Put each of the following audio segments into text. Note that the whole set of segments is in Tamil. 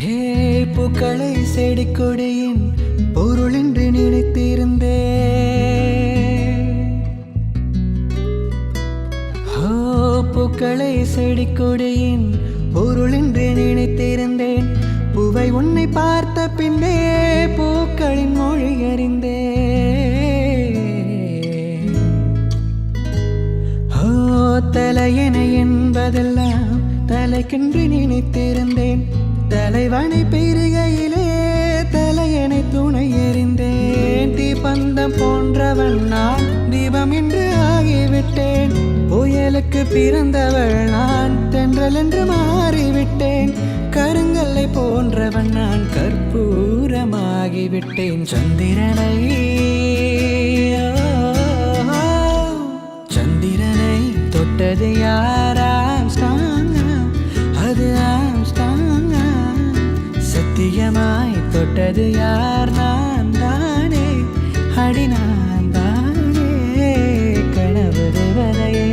ஹே பூக்களை செடி கொடியின் பொருள் என்று நினைத்திருந்தே பூக்களை செடி கொடியின் பொருள் என்று நினைத்திருந்தேன் பூவை உன்னை பார்த்த பின்னே பூக்களின் மொழி அறிந்தே தலையணை என்பதெல்லாம் தலைக்கென்று நினைத்திருந்தேன் தலைவனை பெருகையிலே தலையணை துணை எறிந்தேன் தீபந்தம் போன்றவள் நான் தீபம் என்று ஆகிவிட்டேன் புயலுக்கு பிறந்தவள் நான் தென்றல் என்று மாறிவிட்டேன் கருங்கல்லை போன்றவன் நான் கற்பூரமாகிவிட்டேன் சந்திரனை தொட்டது யாராம் ஸ்டாங்கா அது ஆம்ஸ்டாங்கா சத்தியமாய் தொட்டது யார் நான் தானே அடி நான் தானே கனவு தேவதையே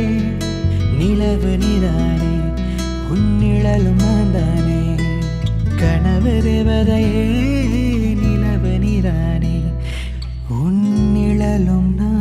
நிலவு நீதானே உன்னிழலும் நான் தானே கனவு தேவதையே நிலவு நீதானே உன்னிழலும் நான்